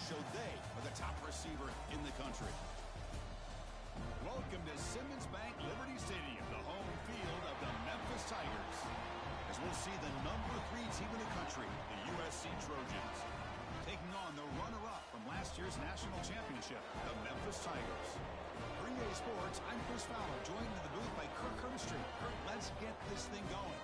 show they are the top receiver in the country. Welcome to Simmons Bank Liberty Stadium, the home field of the Memphis Tigers, as we'll see the #3 team in the country, the USC Trojans, taking on the runner-up from last year's national championship, the Memphis Tigers. For EA Sports, I'm Chris Fowler, joined in the booth by Kirk Herbstreit. Kirk, let's get this thing going.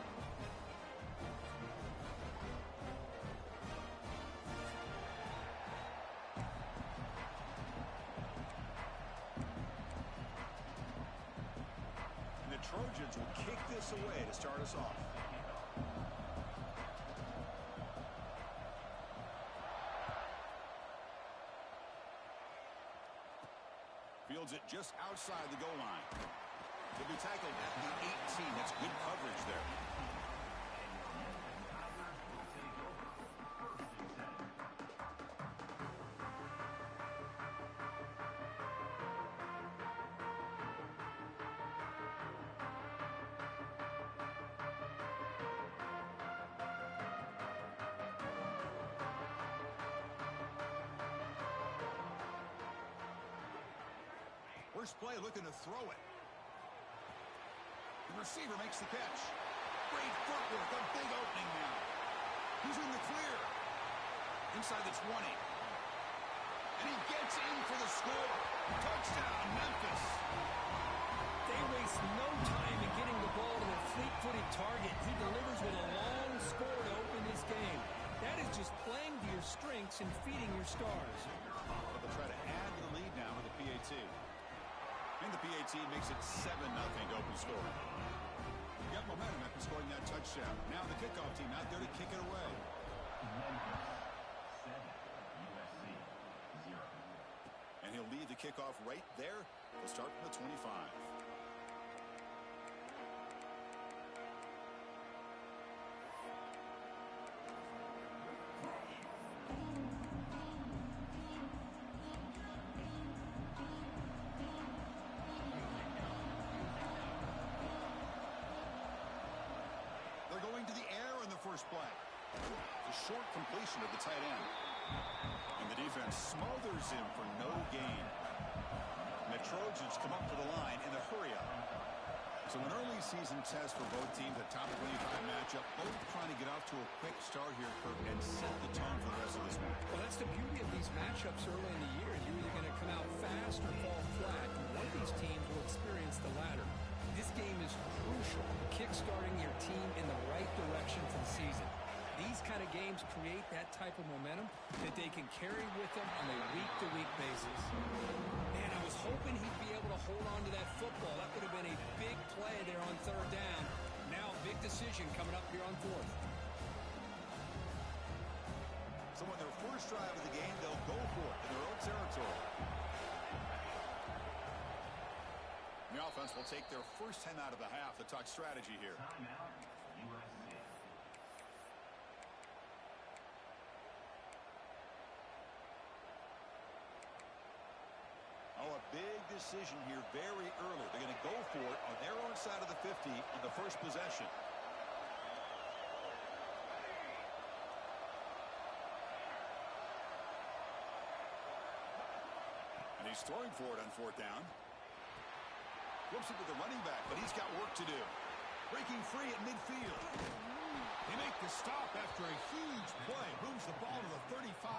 And the Trojans will kick this away to start us off. Fields it just outside the goal line. He'll be tackled at the 18. That's good coverage there. First play, looking to throw it. The receiver makes the catch. Great footwork, a big opening now. He's in the clear. Inside the 20. And he gets in for the score. Touchdown, Memphis. They waste no time in getting the ball to their fleet-footed target. He delivers with a long score to open this game. That is just playing to your strengths and feeding your stars. They'll try to add to the lead now with the PAT. And the PAT makes it 7-0 to open score. You got momentum after scoring that touchdown. Now the kickoff team out there to kick it away. And he'll lead the kickoff right there. We'll start from the 25. First play. A short completion of the tight end. And the defense smothers him for no gain. And the Trojans come up to the line in a hurry-up. So an early season test for both teams, a top 25 matchup. Both trying to get off to a quick start here, Kirk, and set the tone for the rest of this one. Well, that's the beauty of these matchups early in the year. You're either going to come out fast or fall flat. And one of these teams will experience the latter. This game is crucial, kick-starting your team in the right direction for the season. These kind of games create that type of momentum that they can carry with them on a week-to-week basis. Man, I was hoping he'd be able to hold on to that football. That would have been a big play there on third down. Now a big decision coming up here on fourth. So on their first drive of the game, they'll go for it in their own territory. The offense will take their first 10 out of the half to talk strategy here. Oh, a big decision here very early. They're going to go for it on their own side of the 50 on the first possession. And he's throwing for it on fourth down. Flips it to the running back, but he's got work to do. Breaking free at midfield. They make the stop after a huge play. Moves the ball to the 35.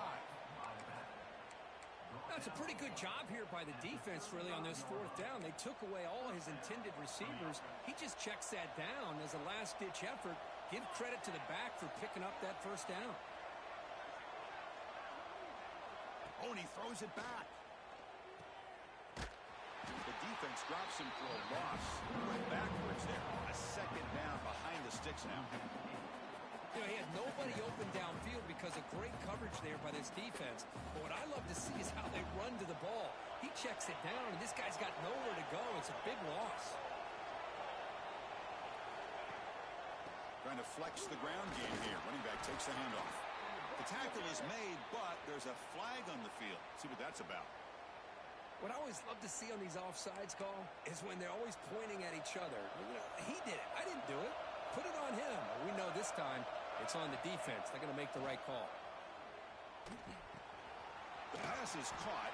That's a pretty good job here by the defense, really, on this fourth down. They took away all his intended receivers. He just checks that down as a last-ditch effort. Give credit to the back for picking up that first down. Oh, and he throws it back. The defense drops him for a loss. Went backwards there. A second down behind the sticks now. You know, he had nobody open downfield because of great coverage there by this defense. But what I love to see is how they run to the ball. He checks it down, and this guy's got nowhere to go. It's a big loss. Trying to flex the ground game here. Running back takes the handoff. The tackle is made, but there's a flag on the field. Let's see what that's about. What I always love to see on these offsides call is when they're always pointing at each other. You know, he did it. I didn't do it. Put it on him. We know this time it's on the defense. They're going to make the right call. pass is caught.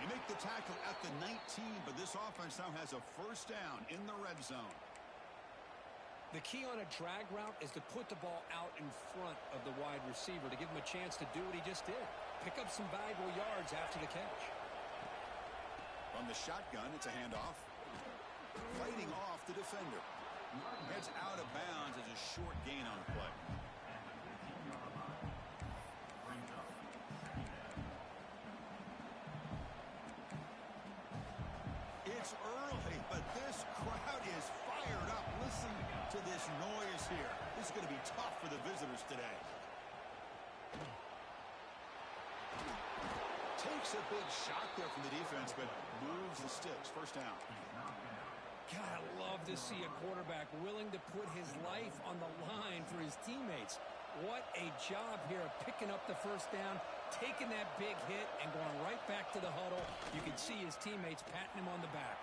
They make the tackle at the 19, but this offense now has a first down in the red zone. The key on a drag route is to put the ball out in front of the wide receiver to give him a chance to do what he just did. Pick up some valuable yards after the catch. From the shotgun, it's a handoff. Fighting off the defender. Heads out of bounds as a short gain on the play. It's early, but this crowd is fired up. Listen to this noise here. This is going to be tough for the visitors today. Takes a big shot there from the defense, but moves the sticks. First down. God, I love to see a quarterback willing to put his life on the line for his teammates. What a job here of picking up the first down, taking that big hit, and going right back to the huddle. You can see his teammates patting him on the back.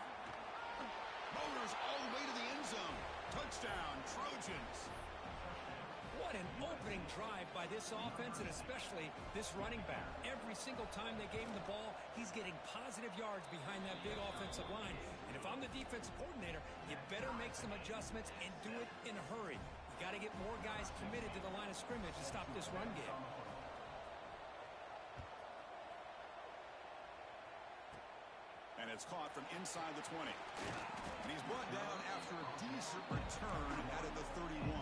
Motors all the way to the end zone. Touchdown, Trojans. What an opening drive by this offense, and especially this running back. Every single time they gave him the ball, he's getting positive yards behind that big offensive line. And if I'm the defensive coordinator, you better make some adjustments and do it in a hurry. You got to get more guys committed to the line of scrimmage to stop this run game. And it's caught from inside the 20. And he's brought down after a decent return out of the 31.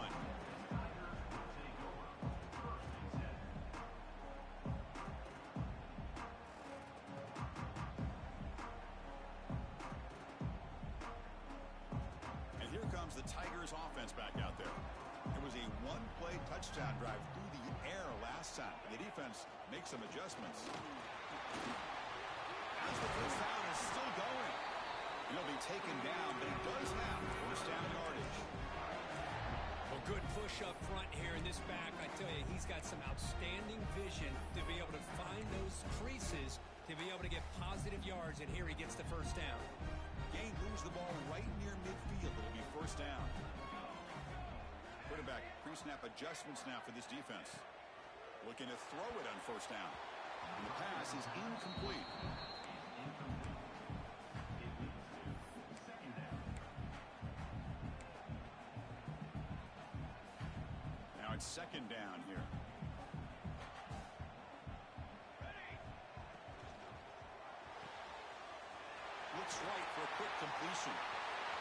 And here comes the Tigers offense back out there. It was a one-play touchdown drive through the air last time. The defense makes some adjustments. As the first down is still going. He'll be taken down, but he does have first down yardage. Well, good push up front here in this back. I tell you, he's got some outstanding vision to be able to find those creases, to be able to get positive yards, and here he gets the first down. Gain moves the ball right near midfield. It'll be first down. Quarterback pre-snap adjustments now for this defense. Looking to throw it on first down. And the pass is incomplete. Now it's second down here. Looks right for a quick completion.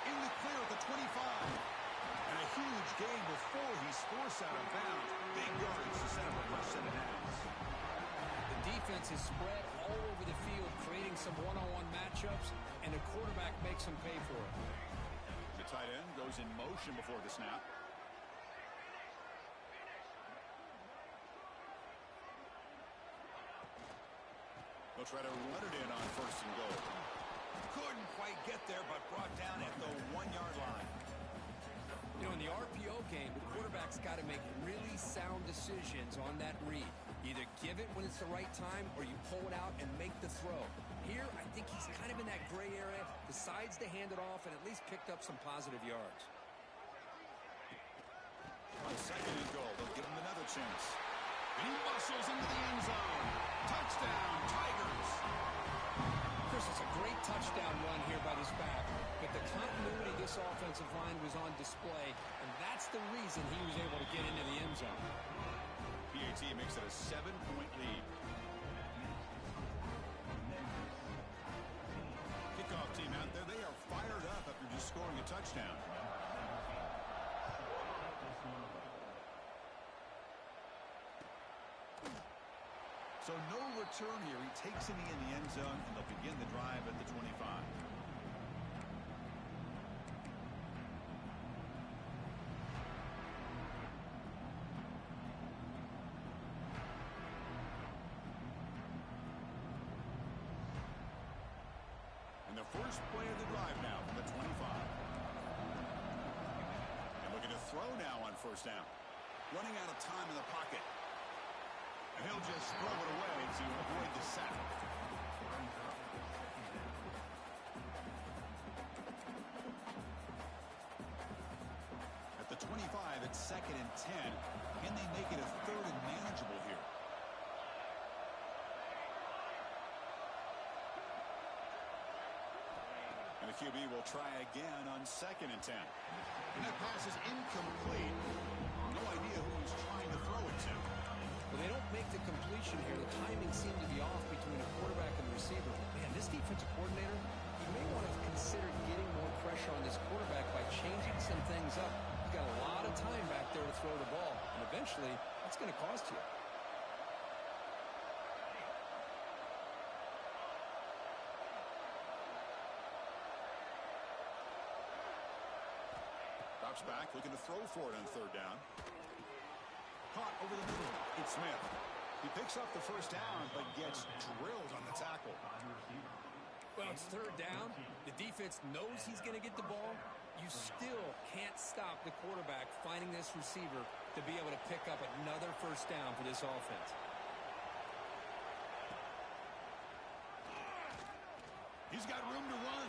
In the clear at the 25. And a huge gain before he's forced out of bounds. Big yards to set up a first set of downs. The defense is spread all over the field, creating some one-on-one matchups, and the quarterback makes them pay for it. The tight end goes in motion before the snap. They'll try to run it in on first and goal. Couldn't quite get there, but brought down at the 1-yard line. You know, in the RPO game, the quarterback's got to make really sound decisions on that read. Either give it when it's the right time, or you pull it out and make the throw. Here, I think he's kind of in that gray area, decides to hand it off, and at least picked up some positive yards. On second and goal, they'll give him another chance. And he muscles into the end zone. Touchdown, Tigers. Chris, it's a great touchdown run here by this back, but the continuity of this offensive line was on display, and that's the reason he was able to get into the end zone. PAT makes it a 7-point lead. Kickoff team out there, they are fired up after just scoring a touchdown. So no return here. He takes it in the end zone, and they'll begin the drive at the 25. And the first play of the drive now from the 25. And looking to throw now on first down. Running out of time in the pocket. And he'll just throw it away to avoid the sack. At the 25, it's second and 10. Can they make it a third and manageable here? QB will try again on 2nd and 10. And that pass is incomplete. No idea who he's trying to throw it to. Well, they don't make the completion here. The timing seemed to be off between the quarterback and the receiver. Man, this defensive coordinator, he may want to consider getting more pressure on this quarterback by changing some things up. He's got a lot of time back there to throw the ball, and eventually that's going to cost you. Drops back, looking to throw for it on 3rd down. Caught over the middle. It's Smith. He picks up the 1st down, but gets drilled on the tackle. Well, it's 3rd down. The defense knows he's going to get the ball. You still can't stop the quarterback finding this receiver to be able to pick up another 1st down for this offense. He's got room to run.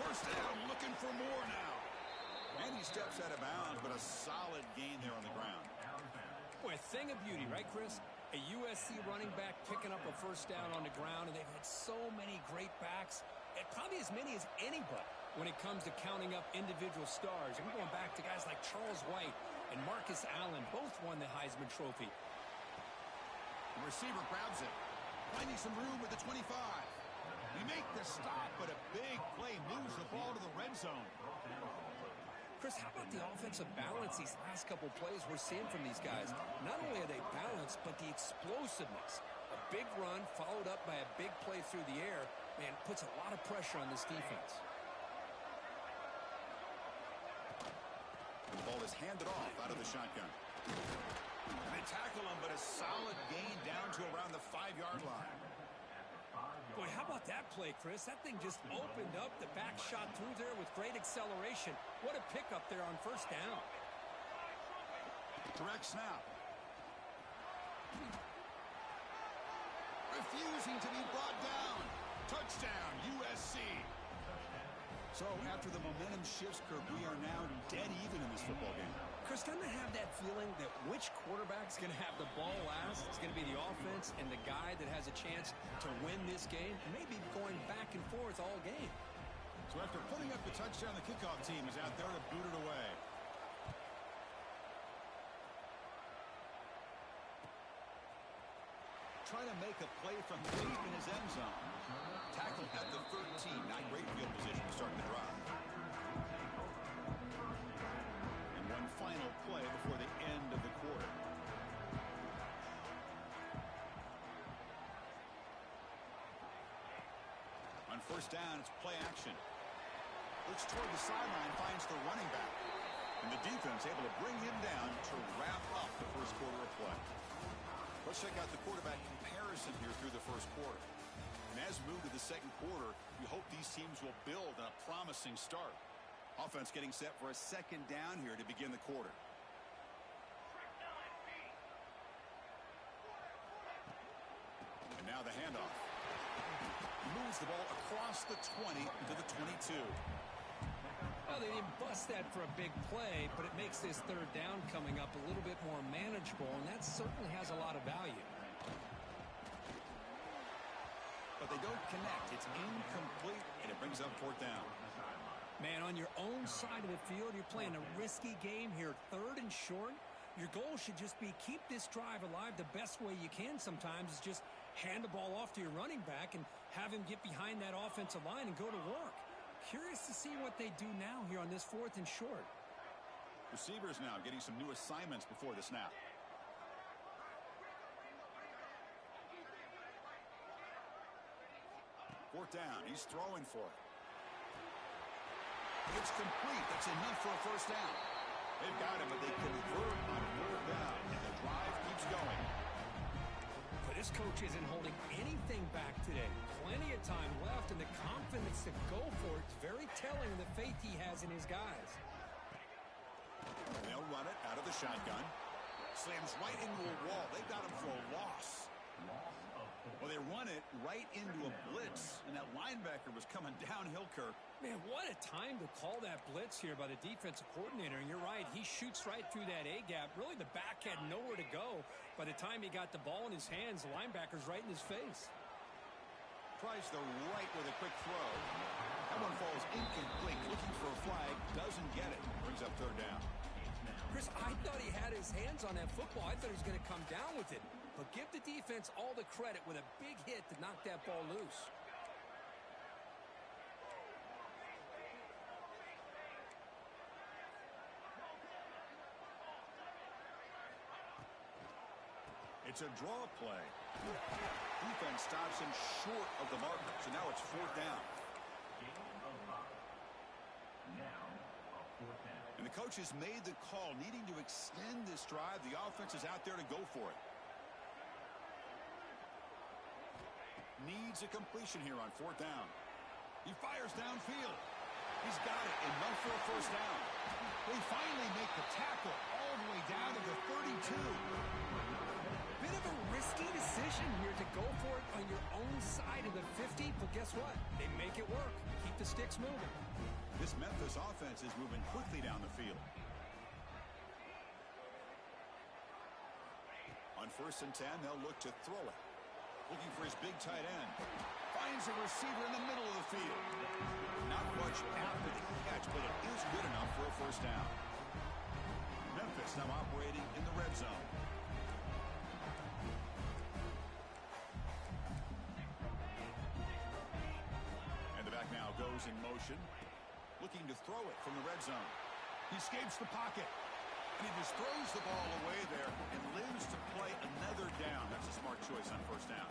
1st down, looking for more now. And he steps out of bounds, but a solid gain there on the ground. Boy, a thing of beauty, right, Chris? A USC running back picking up a 1st down on the ground, and they've had so many great backs, and probably as many as anybody when it comes to counting up individual stars. And we're going back to guys like Charles White and Marcus Allen, both won the Heisman Trophy. The receiver grabs it, finding some room with the 25. We make the stop, but a big play moves the ball to the red zone. Chris, how about the offensive balance these last couple plays we're seeing from these guys? Not only are they balanced, but the explosiveness. A big run followed up by a big play through the air, man, puts a lot of pressure on this defense. The ball is handed off out of the shotgun. And they tackle him, but a solid gain down to around the 5-yard line. Boy, how about that play, Chris? That thing just opened up. The back shot through there with great acceleration. What a pickup there on 1st down. Direct snap. Refusing to be brought down. Touchdown, USC. So after the momentum shifts, Kirk, we are now dead even in this football game. Chris, doesn't it have that feeling that which quarterback's going to have the ball last? It's going to be the offense and the guy that has a chance to win this game. Maybe going back and forth all game. So after putting up the touchdown, the kickoff team is out there to boot it away. Trying to make a play from deep in his end zone. Tackled at the 13. Not great field position to start the drive. And one final play before the end of the quarter. On 1st down, it's play action. Looks toward the sideline, finds the running back. And the defense able to bring him down to wrap up the 1st quarter of play. Let's check out the quarterback comparison here through the 1st quarter. And as we move to the 2nd quarter, we hope these teams will build on a promising start. Offense getting set for a 2nd down here to begin the quarter. And now the handoff. He moves the ball across the 20 to the 22. Well, they didn't bust that for a big play, but it makes this 3rd down coming up a little bit more manageable, and that certainly has a lot of value. But they don't connect. It's incomplete, and it brings up 4th down. Man, on your own side of the field, you're playing a risky game here, 3rd and short. Your goal should just be keep this drive alive the best way you can sometimes is just hand the ball off to your running back and have him get behind that offensive line and go to work. Curious to see what they do now here on this 4th and short. Receivers now getting some new assignments before the snap. Fourth down. He's throwing for it. It's complete. That's enough for a 1st down. They've got him, but they convert on 4th down, and the drive keeps going. But this coach isn't holding anything back today. Plenty of time left, and the confidence to go for it is very telling of the faith he has in his guys. They'll run it out of the shotgun. Slams right into a wall. They've got him for a loss. Well, they run it right into a blitz, and that linebacker was coming downhill, Kirk. Man, what a time to call that blitz here by the defensive coordinator. And you're right, he shoots right through that A-gap. Really, the back had nowhere to go. By the time he got the ball in his hands, the linebacker's right in his face. Tries the right with a quick throw. That one falls incomplete. Looking for a flag. Doesn't get it. Brings up third down. Chris, I thought he had his hands on that football. I thought he was going to come down with it. But give the defense all the credit with a big hit to knock that ball loose. It's a draw play. Defense stops him short of the mark, so now it's fourth down. And the coach has made the call, needing to extend this drive. The offense is out there to go for it. Needs a completion here on fourth down. He fires downfield. He's got it, enough for a first down. They finally make the tackle all the way down to the 32. Bit of a risky decision here to go for it on your own side of the 50, but guess what? They make it work. Keep the sticks moving. This Memphis offense is moving quickly down the field. On 1st and 10, they'll look to throw it. Looking for his big tight end. Finds a receiver in the middle of the field. Not much after the catch, but it is good enough for a first down. Memphis now operating in the red zone. And the back now goes in motion. Looking to throw it from the red zone. He escapes the pocket. And he just throws the ball away there and lives to play another down. That's a smart choice on first down.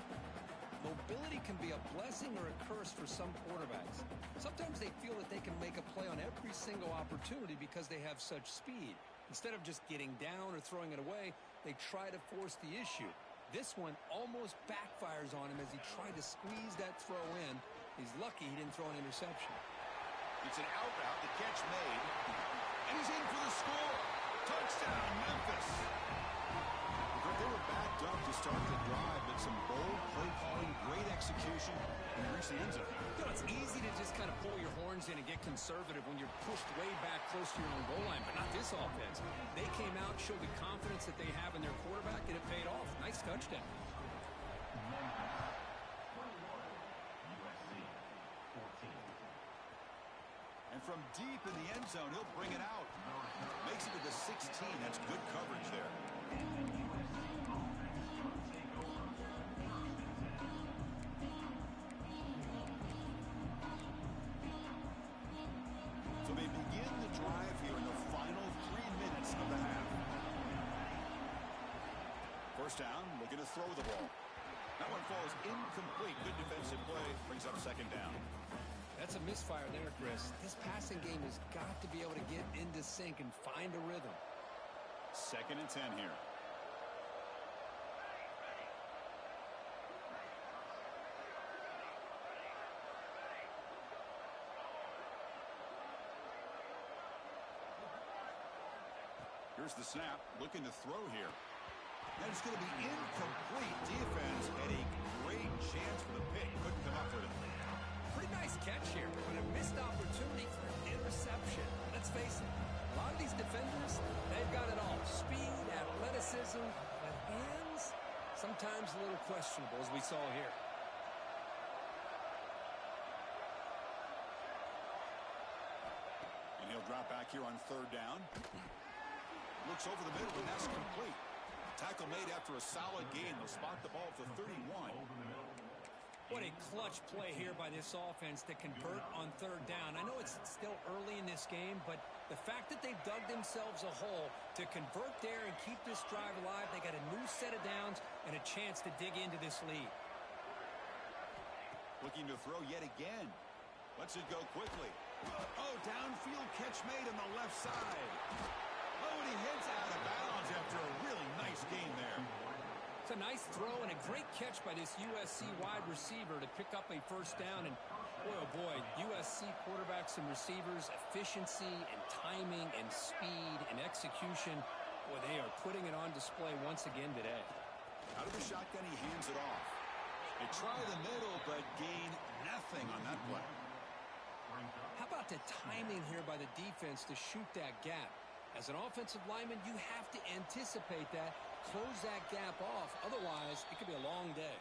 Mobility can be a blessing or a curse for some quarterbacks. Sometimes they feel that they can make a play on every single opportunity because they have such speed. Instead of just getting down or throwing it away, they try to force the issue. This one almost backfires on him as he tried to squeeze that throw in. He's lucky he didn't throw an interception. It's an out route, the catch made, and he's in for the score. Touchdown, Memphis. They were backed up to start the drive, but some bold play calling, great execution, and reach the end zone. You know, it's easy to just kind of pull your horns in and get conservative when you're pushed way back close to your own goal line, but not this offense. They came out, showed the confidence that they have in their quarterback, and it paid off. Nice touchdown. And from deep in the end zone, he'll bring it out. Makes it to the 16. That's good coverage there. So they begin the drive here in the final 3 minutes of the half. First down, looking to throw the ball. That one falls incomplete. Good defensive play. Brings up second down. That's a misfire there, Chris. This passing game has got to be able to get into sync and find a rhythm. 2nd and 10 here. Here's the snap. Looking to throw here. And it's going to be incomplete. Defense had a great chance for the pick. Couldn't come up with it. Pretty nice catch here, but a missed opportunity for an interception. Let's face it, a lot of these defenders, they've got it all. Speed, athleticism, but hands, sometimes a little questionable, as we saw here. And he'll drop back here on 3rd down. Looks over the middle, and that's complete. Tackle made after a solid gain. They'll spot the ball at the 31. What a clutch play here by this offense to convert on 3rd down. I know it's still early in this game, but the fact that they've dug themselves a hole to convert there and keep this drive alive, they got a new set of downs and a chance to dig into this lead. Looking to throw yet again. Lets it go quickly. Oh, downfield catch made on the left side. Oh, and he heads out of bounds after a really nice gain there. It's a nice throw and a great catch by this USC wide receiver to pick up a first down. And boy, oh boy, USC quarterbacks and receivers, efficiency and timing and speed and execution. Boy, they are putting it on display once again today. Out of the shotgun, he hands it off. They try the middle, but gain nothing on that play. How about the timing here by the defense to shoot that gap? As an offensive lineman, you have to anticipate that, close that gap off. Otherwise, it could be a long day.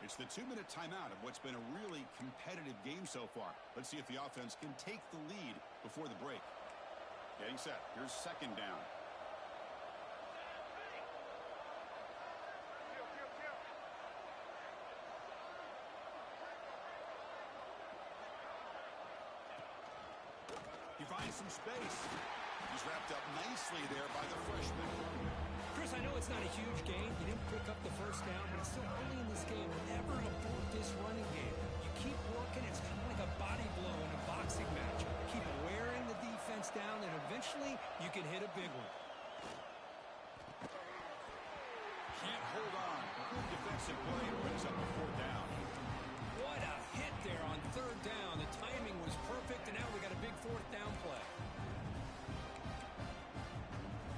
It's the 2-minute timeout of what's been a really competitive game so far. Let's see if the offense can take the lead before the break. Getting set. Here's second down. He finds some space. He's wrapped up nicely there by the freshman. Chris, I know it's not a huge gain. You didn't pick up the first down, but it's still early in this game. Never abort this running game. You keep working. It's kind of like a body blow in a boxing match. Keep wearing the defense down, and eventually you can hit a big one. Can't hold on. Good defensive play brings up a 4th down. What a hit there on 3rd down. The timing was perfect, and now we got a big 4th down play.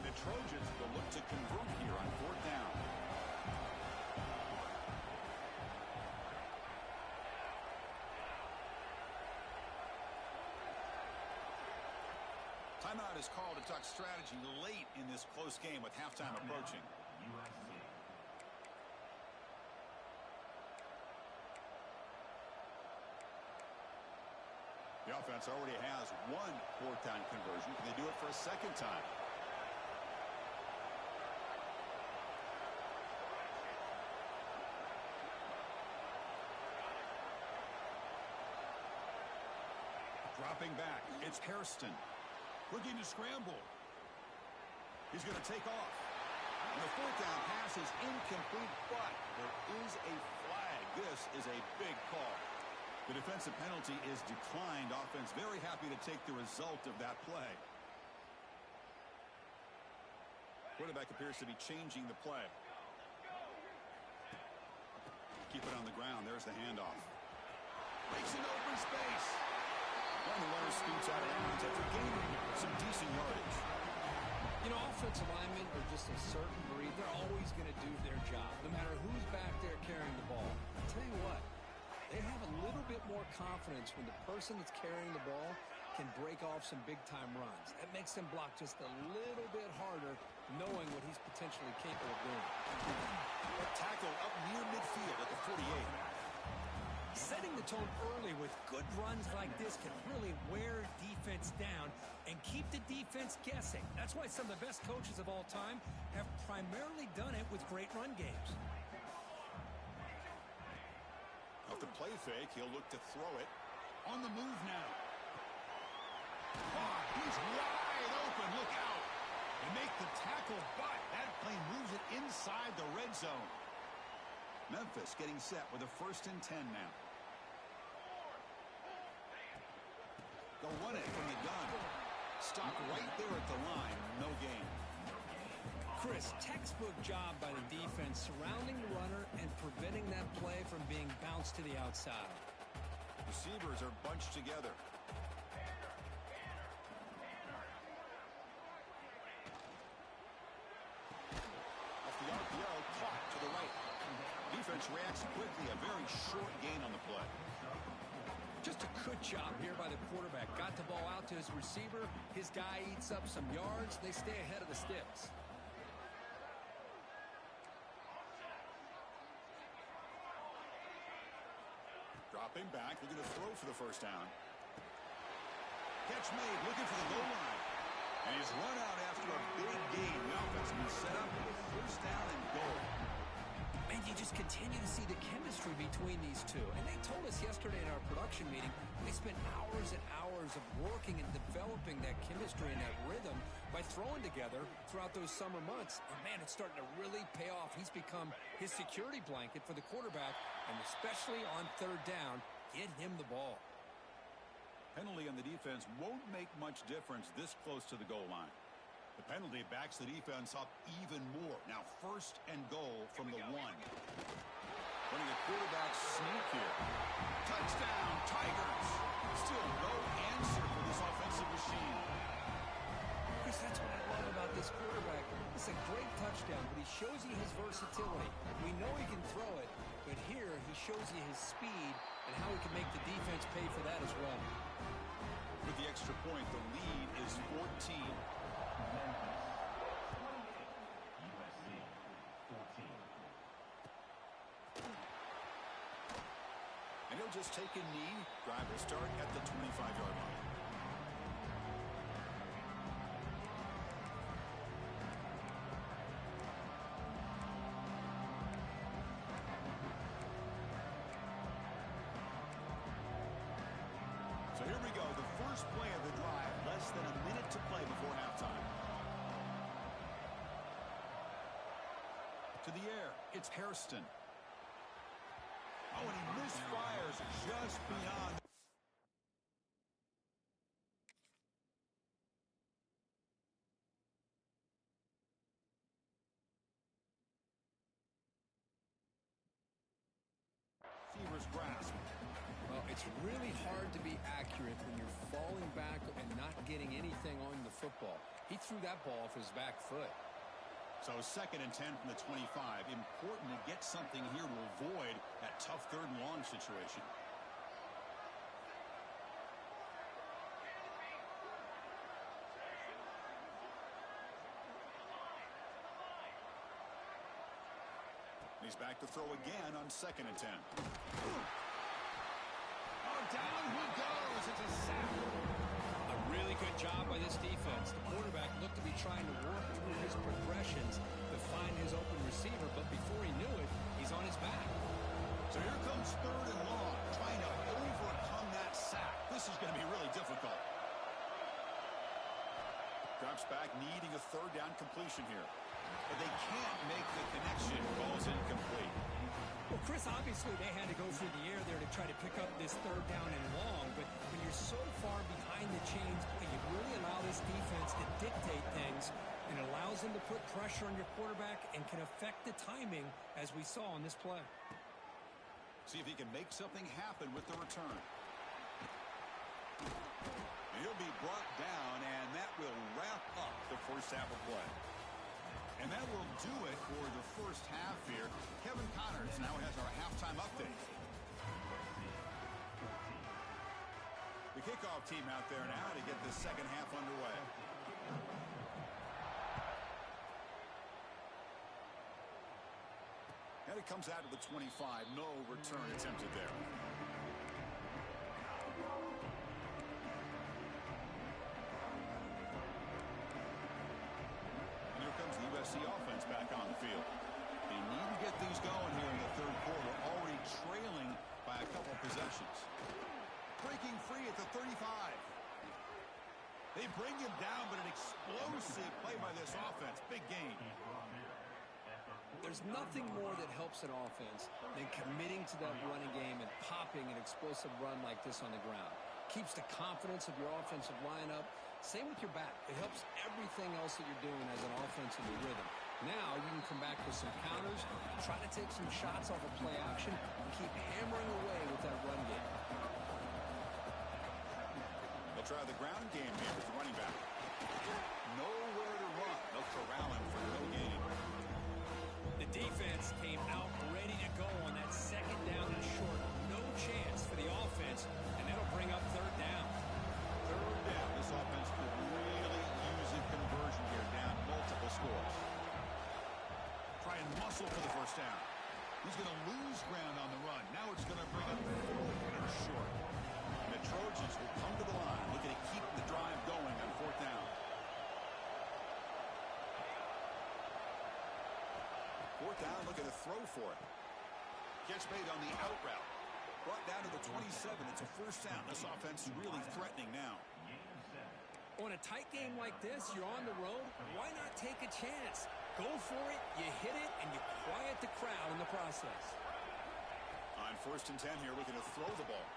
The Trojans will look to convert here on 4th down. Timeout is called to talk strategy late in this close game with halftime approaching. The offense already has one 4th down conversion. Can they do it for a second time? Dropping back, it's Hairston. Looking to scramble. He's going to take off. And the 4th down pass is incomplete, but there is a flag. This is a big call. The defensive penalty is declined. Offense very happy to take the result of that play. Quarterback appears to be changing the play. Keep it on the ground. There's the handoff. Makes an open space. And the runner scoots out of bounds after gaining some decent yardage. You know, offensive linemen are just a certain breed. They're always going to do their job, no matter who's back there carrying the ball. I'll tell you what, they have a little bit more confidence when the person that's carrying the ball can break off some big-time runs. That makes them block just a little bit harder, knowing what he's potentially capable of doing. A tackle up near midfield at the 48. Setting the tone early with good runs like this can really wear defense down and keep the defense guessing. That's why some of the best coaches of all time have primarily done it with great run games. Off the play fake, he'll look to throw it. On the move now. Oh, he's wide open. Look out. They make the tackle, but that play moves it inside the red zone. Memphis getting set with a 1st and 10 now. They'll run it from the gun. Stop right there at the line. No gain. Chris, textbook job by the defense surrounding the runner and preventing that play from being bounced to the outside. Receivers are bunched together. Off the RPO, caught to the right. Defense reacts quickly. A very short gain on the play. Just a good job here by the quarterback. Got the ball out to his receiver. His guy eats up some yards. They stay ahead of the sticks. Dropping back, looking to throw for the 1st down. Catch made, looking for the goal line. And he's run out after a big gain. The offense has been set up with a 1st down and goal. And you just continue to see the chemistry between these two. And they told us yesterday in our production meeting, they spent hours and hours of working and developing that chemistry and that rhythm by throwing together throughout those summer months. And man, it's starting to really pay off. He's become his security blanket for the quarterback, and especially on 3rd down, get him the ball. Penalty on the defense won't make much difference this close to the goal line. The penalty backs the defense up even more. Now 1st and goal from the 1. Running a quarterback sneak here. Touchdown, Tigers. Still no answer for this offensive machine. Chris, that's what I love about this quarterback. It's a great touchdown, but he shows you his versatility. We know he can throw it, but here he shows you his speed and how he can make the defense pay for that as well. With the extra point, the lead is 14. he'll just take a knee. Drive will start at the 25-yard line. So here we go, the first play of the drive, less than a minute to play before halftime. To the air, it's Hairston. Oh, and he misfires just beyond. Receiver's grasp. Well, it's really hard to be accurate when you're falling back and not getting anything on the football. He threw that ball off his back foot. So 2nd and 10 from the 25. Important to get something here to avoid that tough 3rd and long situation. He's back to throw again on 2nd and 10. Oh, down he goes. It's a sack. A really good job by this defense. The quarterback looked to be trying to work through his progressions to find his open receiver, but before he knew it, he's on his back. So here comes 3rd and long, trying to overcome that sack. This is going to be really difficult. Drops back, needing a 3rd down completion here. But they can't make the connection. Ball's incomplete. Well, Chris, obviously they had to go through the air there to try to pick up this 3rd down and long, but when you're so far behind the chains, you really allow this defense to dictate things, and it allows them to put pressure on your quarterback and can affect the timing, as we saw on this play. See if he can make something happen with the return. He'll be brought down, and that will wrap up the first half of play. And that will do it for the first half here. Kevin Connors now has our halftime update. The kickoff team out there now to get the second half underway. And it comes out to the 25. No return attempted there. The offense back on the field. They need to get things going here in the 3rd quarter, already trailing by a couple possessions. Breaking free at the 35. They bring him down, but an explosive play by this offense. Big gain. There's nothing more that helps an offense than committing to that running game and popping an explosive run like this on the ground. Keeps the confidence of your offensive lineup. Same with your back. It helps everything else that you're doing as an offense in the rhythm. Now you can come back with some counters, try to take some shots off of play action, and keep hammering away with that run game. They'll try the ground game here with the running back. Nowhere to run. They'll corral him for no gain. The defense came out ready to go on that 2nd down and short. No chance for the offense, and that'll bring up 3rd down. 3rd down. This offense could really use a conversion here, down multiple scores. Try and muscle for the first down. He's going to lose ground on the run. Now it's going to bring up 4th and short. And the Trojans will come to the line, looking to keep the drive going on 4th down. 4th down, looking to throw for it. Catch made on the out route. Brought down to the 27. It's a first down. This offense is really threatening now. On a tight game like this, you're on the road. Why not take a chance? Go for it, you hit it, and you quiet the crowd in the process. On 1st and 10 here, looking to throw the ball.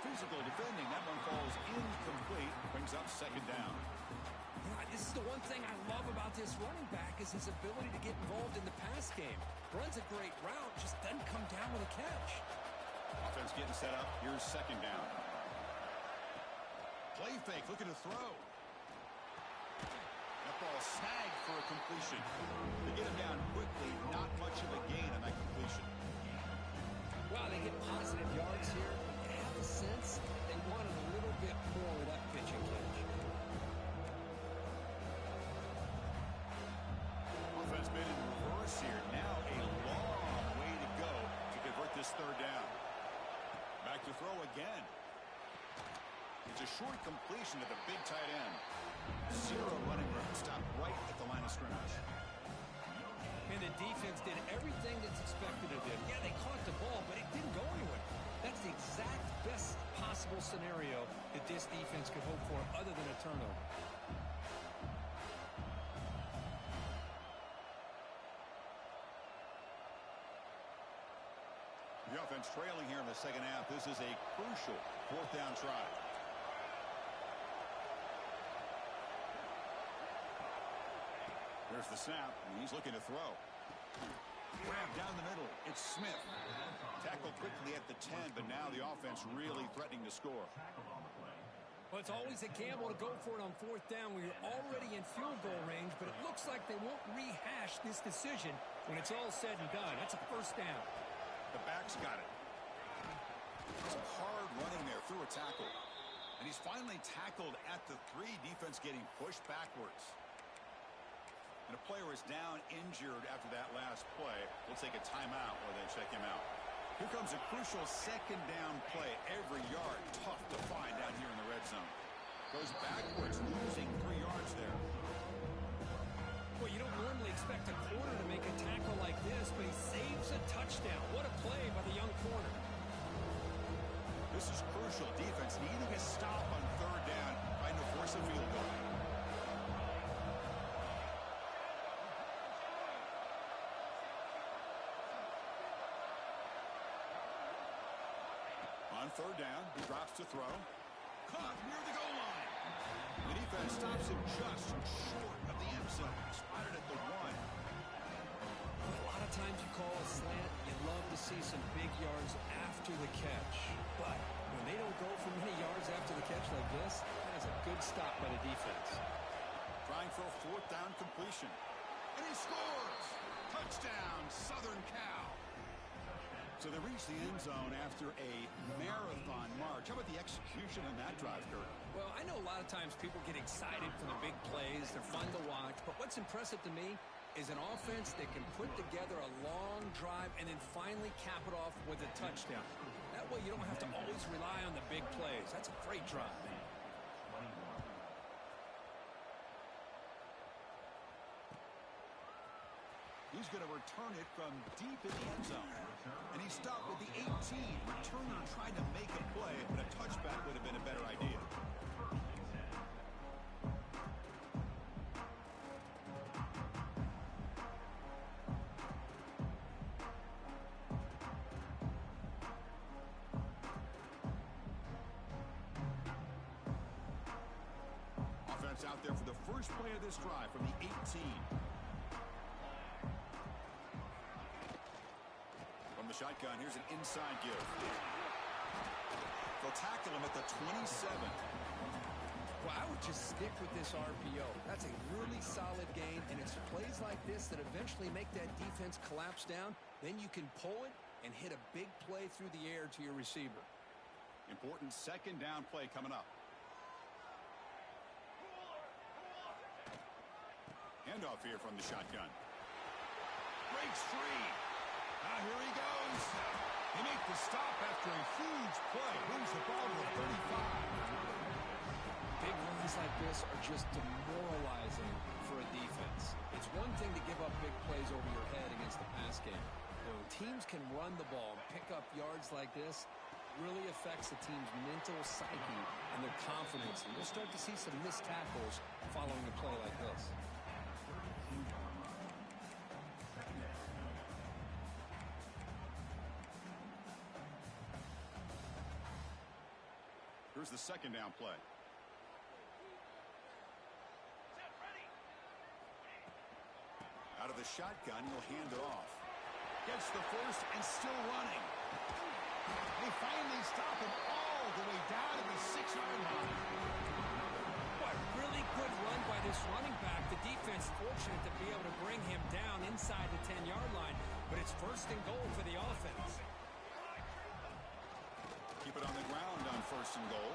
Physical defending. That one falls incomplete. Brings up 2nd down. Yeah, this is the one thing I love about this running back is his ability to get involved in the pass game. Runs a great route, just doesn't come down with a catch. Offense getting set up. Here's 2nd down. Play fake, looking to throw. That ball snagged for a completion. They get him down quickly. Not much of a gain on that completion. Wow, they get positive yards here. I have a sense they wanted a little bit more with that pitch and catch. Offense made it in reverse here. Now a long way to go to convert this 3rd down. Back to throw again. It's a short completion to the big tight end. Zero running room. Stopped right at the line of scrimmage. And the defense did everything that's expected of them. Yeah, they caught the ball, but it didn't go anywhere. That's the exact best possible scenario that this defense could hope for other than a turnover. The offense trailing here in the second half. This is a crucial fourth down try. There's the snap, and he's looking to throw. Grab down the middle. It's Smith. Tackled quickly at the 10, but now the offense really threatening to score. Well, it's always a gamble to go for it on fourth down when you're already in field goal range, but it looks like they won't rehash this decision when it's all said and done. That's a first down. The back's got it. Some hard running there through a tackle. And he's finally tackled at the 3. Defense getting pushed backwards. And a player is down injured after that last play. We'll take a timeout while they check him out. Here comes a crucial second down play. Every yard tough to find down here in the red zone. Goes backwards, losing 3 yards there. Well, you don't normally expect a corner to make a tackle like this, but he saves a touchdown. What a play by the young corner. This is crucial. Defense needing a stop on third down, trying to force a field goal. On third down, he drops to throw. Caught near the goal line. The defense stops him just short of the end zone. Spotted at the 1. A lot of times you call a slant, you love to see some big yards after the catch. But when they don't go for many yards after the catch like this, that is a good stop by the defense. Trying for a fourth down completion. And he scores! Touchdown, Southern Cal. So they reach the end zone after a marathon march. How about the execution on that drive, Kurt? Well, I know a lot of times people get excited for the big plays. They're fun to watch. But what's impressive to me is an offense that can put together a long drive and then finally cap it off with a touchdown. That way you don't have to always rely on the big plays. That's a great drive. He's going to return it from deep in the end zone. And he stopped at the 18. Returner trying to make a play, but a touchback would have been a better idea. Offense out there for the first play of this drive from the 18. Shotgun. Here's an inside give. They'll tackle him at the 27. Well, I would just stick with this RPO. That's a really solid game, and it's plays like this that eventually make that defense collapse down. Then you can pull it and hit a big play through the air to your receiver. Important second down play coming up. Handoff here from the shotgun. Breaks free. Here he goes. They make the stop after a huge play. Brings the ball to the 35. Big runs like this are just demoralizing for a defense. It's one thing to give up big plays over your head against the pass game. When teams can run the ball and pick up yards like this, it really affects the team's mental psyche and their confidence. And you'll start to see some missed tackles following a play like this. Here's the second down play. Out of the shotgun, he'll hand it off. Gets the first and still running. They finally stop him all the way down to the 6-yard line. What a really good run by this running back. The defense fortunate to be able to bring him down inside the 10-yard line, but it's first and goal for the offense. Keep it on the ground on first and goal.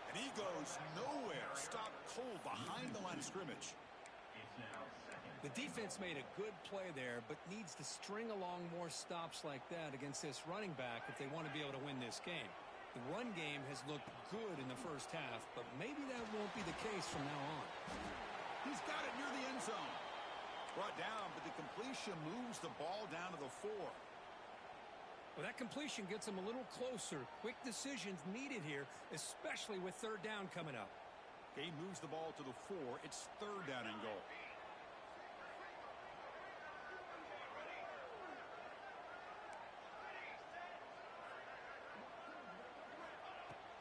And he goes nowhere. Stopped cold behind the line of scrimmage. The defense made a good play there, but needs to string along more stops like that against this running back if they want to be able to win this game. The run game has looked good in the first half, but maybe that won't be the case from now on. He's got it near the end zone. Brought down, but the completion moves the ball down to the 4. Well, that completion gets him a little closer. Quick decisions needed here, especially with third down coming up. He moves the ball to the 4. It's third down and goal.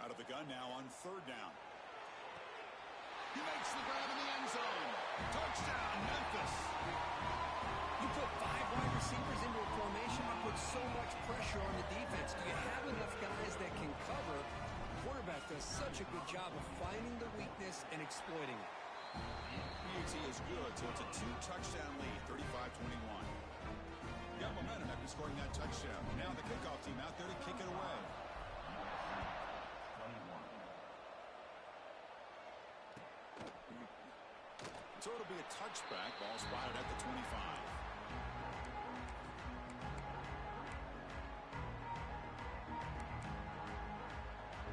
Out of the gun now on third down. He makes the grab in the end zone. Touchdown, Memphis. You put 5 wide receivers into a formation, you put so much pressure on the defense. Do you have enough guys that can cover? The quarterback does such a good job of finding the weakness and exploiting it. PAT is good, so it's a 2-touchdown lead, 35-21. Got momentum after scoring that touchdown. Now the kickoff team out there to kick it away. So it'll be a touchback. Ball spotted at the 25.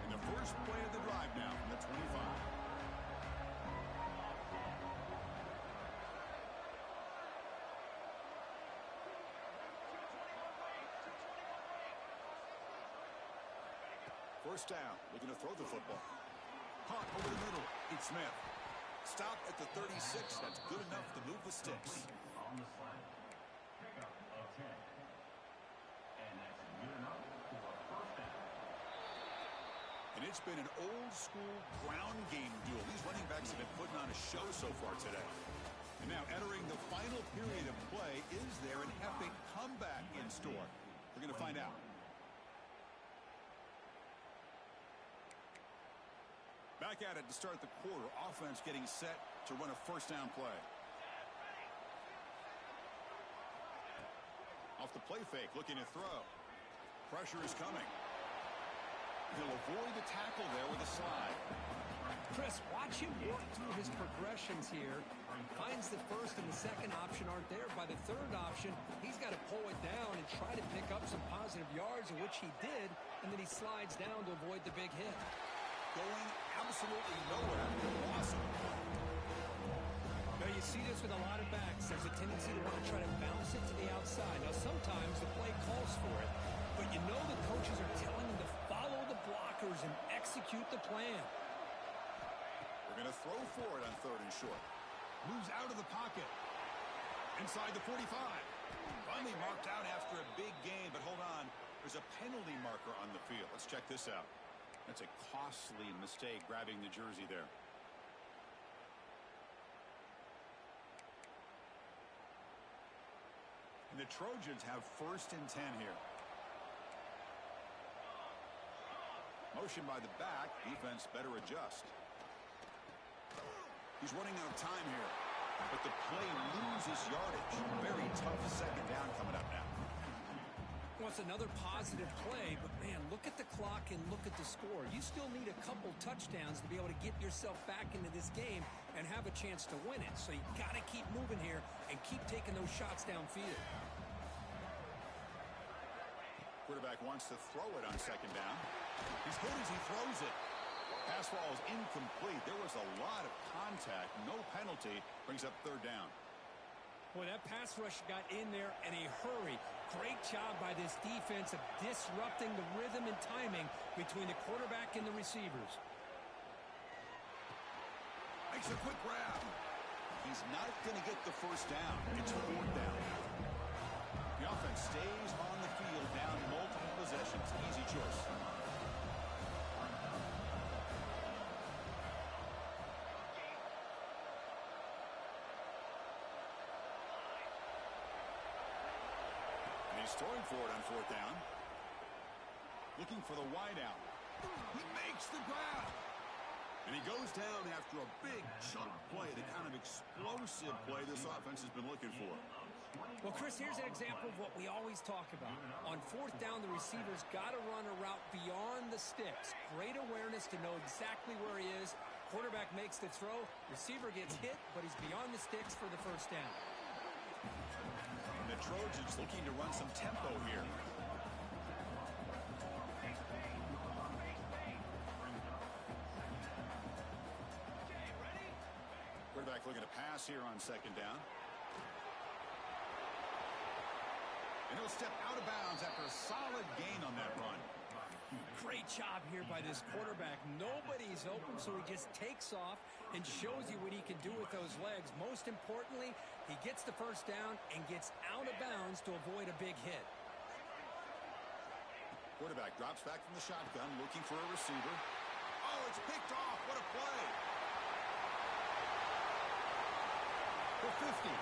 And the first play of the drive now from the 25. First down, looking to throw the football. Hunt over the middle. It's Smith. Stop at the 36. That's good enough to move the sticks. On the slant. Pickup of 10. And that's good enough for a first down. And it's been an old-school ground game duel. These running backs have been putting on a show so far today. And now entering the final period of play, is there an epic comeback in store? We're going to find out. Back at it to start the quarter. Offense getting set to run a first down play. Off the play fake, looking to throw. Pressure is coming. He'll avoid the tackle there with a slide. Chris, watch him work through his progressions here. Finds the first and the second option aren't there. By the third option, he's got to pull it down and try to pick up some positive yards, in which he did, and then he slides down to avoid the big hit. Going absolutely nowhere. Awesome. Now you see this with a lot of backs. There's a tendency to want to try to bounce it to the outside. Now sometimes the play calls for it, but you know the coaches are telling them to follow the blockers and execute the plan. We're going to throw for it on third and short. Moves out of the pocket. Inside the 45. Finally marked out after a big gain, but hold on. There's a penalty marker on the field. Let's check this out. That's a costly mistake grabbing the jersey there. And the Trojans have first and 10 here. Motion by the back. Defense better adjust. He's running out of time here. But the play loses yardage. Very tough second down coming up now. Well, it's another positive play, but man, look at the clock and look at the score. You still need a couple touchdowns to be able to get yourself back into this game and have a chance to win it. So you got to keep moving here and keep taking those shots downfield. Quarterback wants to throw it on second down. He's good as he throws it. Pass ball is incomplete. There was a lot of contact. No penalty. Brings up third down. Boy, that pass rush got in there in a hurry. Great job by this defense of disrupting the rhythm and timing between the quarterback and the receivers. Makes a quick grab. He's not going to get the first down. It's fourth down. The offense stays on the field, down multiple possessions. Easy choice. He's throwing for it on fourth down. Looking for the wideout. He makes the grab. And he goes down after a big chunk play, the kind of explosive play this offense has been looking for. Well, Chris, here's an example of what we always talk about. On fourth down, the receiver's got to run a route beyond the sticks. Great awareness to know exactly where he is. Quarterback makes the throw. Receiver gets hit, but he's beyond the sticks for the first down. Trojans looking to run some tempo here. Quarterback looking to pass here on second down. And he'll step out of bounds after a solid gain on that run. Great job here by this quarterback. Nobody's open, so he just takes off and shows you what he can do with those legs. Most importantly, he gets the first down and gets out of bounds to avoid a big hit. Quarterback drops back from the shotgun, looking for a receiver. Oh, it's picked off. What a play. The 50,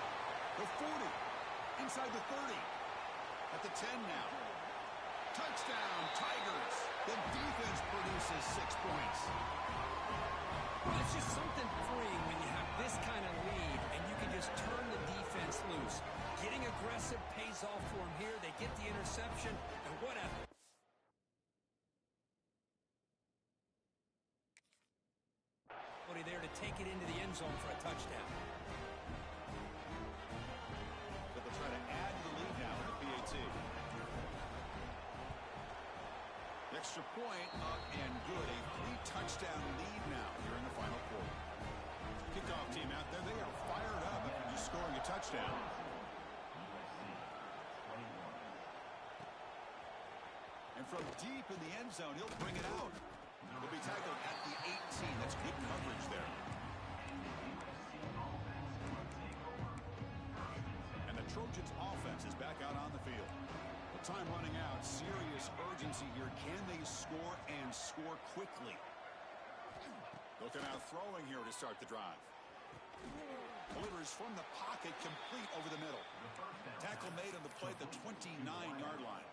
the 40, inside the 30, at the 10 now. Touchdown, Tigers. The defense produces 6 points. It's just something freeing when you have this kind of lead and you can just turn the defense loose. Getting aggressive pays off for them here. They get the interception, and what a... there to take it into the end zone for a touchdown. But they'll try to add to the lead now in the PAT. Extra point up and good. A 3-touchdown lead now here in the final quarter. Kickoff team out there. They are fired up after just scoring a touchdown. And from deep in the end zone, he'll bring it out. He'll be tackled at the 18. That's good coverage there. And the Trojans offense is back out on the field. With time running out, serious urgency here. Can they score and score quickly? Looking out throwing here to start the drive. Delivers from the pocket, complete over the middle. Tackle made on the play at the 29-yard line.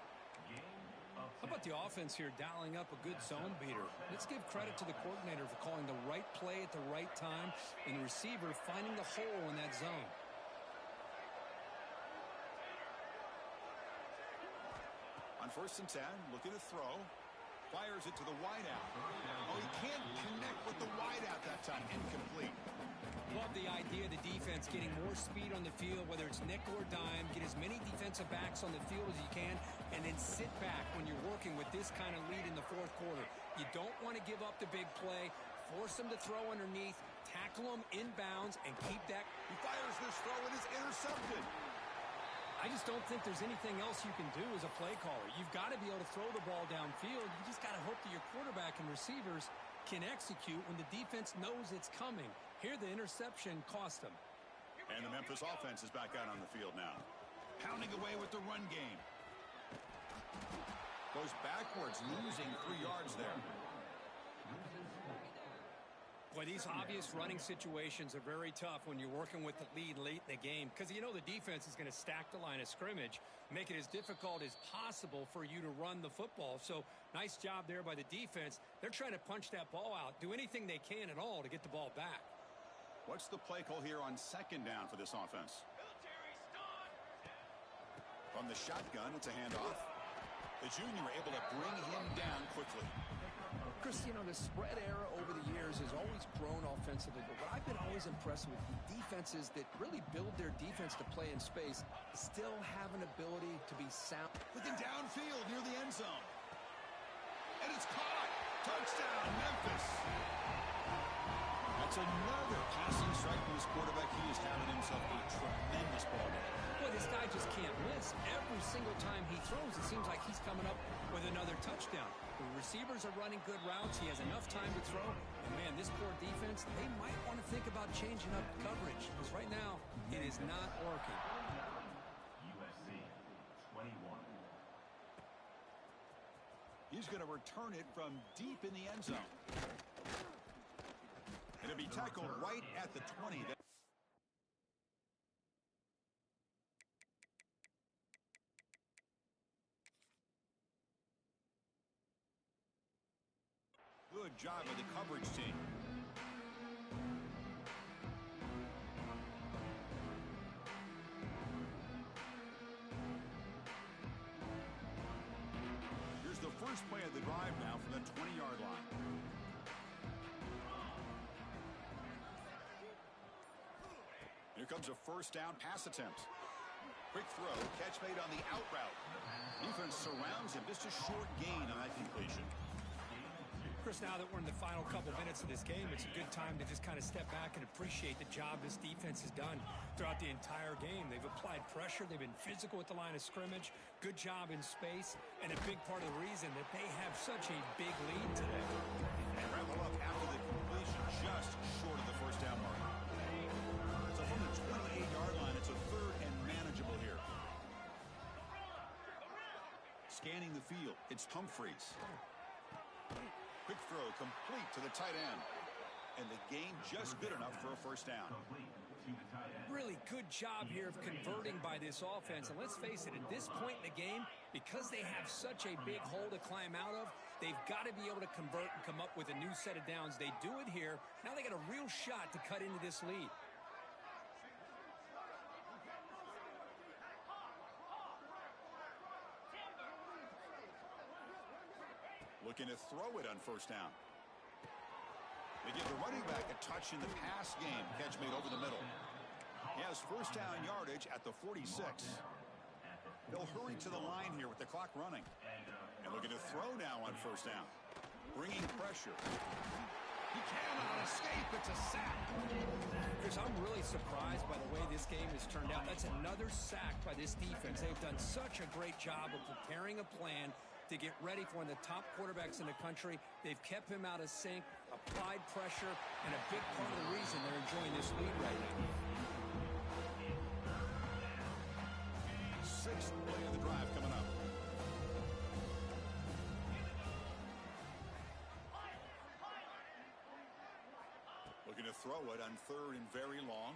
How about the offense here dialing up a good zone beater? Let's give credit to the coordinator for calling the right play at the right time and the receiver finding the hole in that zone. On 1st and 10, looking to throw. Fires it to the wideout. Oh, he can't connect with the wideout that time. Incomplete. Love the idea of the defense getting more speed on the field, whether it's nickel or dime. Get as many defensive backs on the field as you can, and then sit back when you're working with this kind of lead in the fourth quarter. You don't want to give up the big play. Force them to throw underneath, tackle them inbounds, and keep that. He fires this throw and is intercepted. I just don't think there's anything else you can do as a play caller. You've got to be able to throw the ball downfield. You just got to hope that your quarterback and receivers can execute when the defense knows it's coming. Here, the interception cost them. And the Memphis offense is back out on the field now. Pounding away with the run game. Goes backwards, losing 3 yards there. Boy, these obvious running situations are very tough when you're working with the lead late in the game because you know the defense is going to stack the line of scrimmage, make it as difficult as possible for you to run the football. So nice job there by the defense. They're trying to punch that ball out, do anything they can at all to get the ball back. What's the play call here on 2nd down for this offense? From the shotgun, it's a handoff. The junior able to bring him down quickly. Chris, you know, the spread era over the years has always grown offensively, but what I've been always impressed with defenses that really build their defense to play in space still have an ability to be sound. Looking downfield near the end zone. And it's caught. Touchdown, Memphis. That's another passing strike from his quarterback. He is having himself a tremendous ball game. Boy, this guy just can't miss. Every single time he throws, it seems like he's coming up with another touchdown. The receivers are running good routes. He has enough time to throw. And, man, this poor defense, they might want to think about changing up coverage because right now it is not working. USC 21. He's going to return it from deep in the end zone. It'll be tackled right at the 20. Good job by the coverage team. Here's the first play of the drive now from the 20-yard line. Here comes a 1st down pass attempt. Quick throw, catch made on the out route. Defense surrounds him, just a short gain on that completion. Chris, now that we're in the final couple minutes of this game, it's a good time to just kind of step back and appreciate the job this defense has done throughout the entire game. They've applied pressure. They've been physical at the line of scrimmage. Good job in space, and a big part of the reason that they have such a big lead today. And rebel up after the completion, just short of the first down mark. So from the 28-yard line, it's a third and manageable here. Scanning the field, it's Humphreys. Quick throw complete to the tight end. And the gain just good enough for a first down. Really good job here of converting by this offense. And let's face it, at this point in the game, because they have such a big hole to climb out of, they've got to be able to convert and come up with a new set of downs. They do it here. Now they got a real shot to cut into this lead. Looking to throw it on first down. They give the running back a touch in the pass game. Catch made over the middle. He has first down yardage at the 46. They'll hurry to the line here with the clock running. And looking to throw now on first down. Bringing pressure. He cannot escape. It's a sack. Chris, I'm really surprised by the way this game has turned out. That's another sack by this defense. They've done such a great job of preparing a plan to get ready for one of the top quarterbacks in the country. They've kept him out of sync, applied pressure, and a big part of the reason they're enjoying this lead right now. Sixth play of the drive coming up. Looking to throw it on third and very long.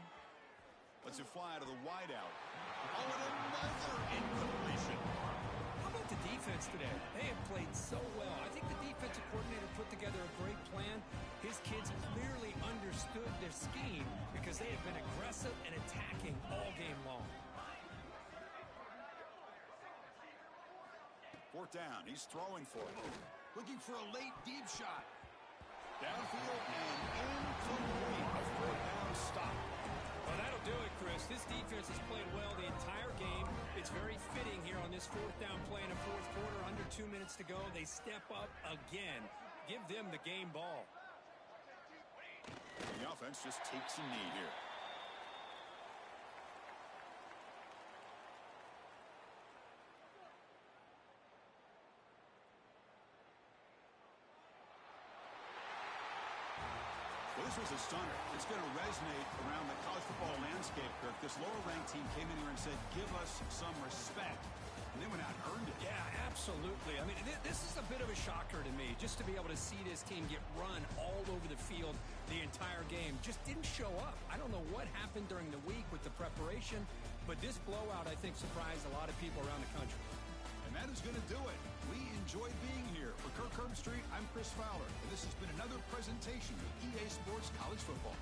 Lets it fly out of the wideout. Oh, and another incompletion. How about the defense today? They have played so well. I think the defensive coordinator put together a great plan. His kids clearly understood their scheme because they have been aggressive and attacking all game long. Fourth down. He's throwing for it. Looking for a late deep shot. Downfield and incomplete. A fourth down stop. Well, that'll do it, Chris. This defense has played well the entire game. It's very fitting here on this fourth down play in the fourth quarter. Under 2 minutes to go. They step up again. Give them the game ball. The offense just takes a knee here. Well, this was a stunner. It's going to resonate around the college football landscape, Kirk. This lower-ranked team came in here and said, give us some respect. And they went out and earned it. Yeah, absolutely. I mean, this is a bit of a shocker to me, just to be able to see this team get run all over the field the entire game. Just didn't show up. I don't know what happened during the week with the preparation, but this blowout, I think, surprised a lot of people around the country. And that is going to do it. We enjoyed being here. For Kirk Herbstreit, I'm Chris Fowler, and this has been another presentation of EA Sports College Football.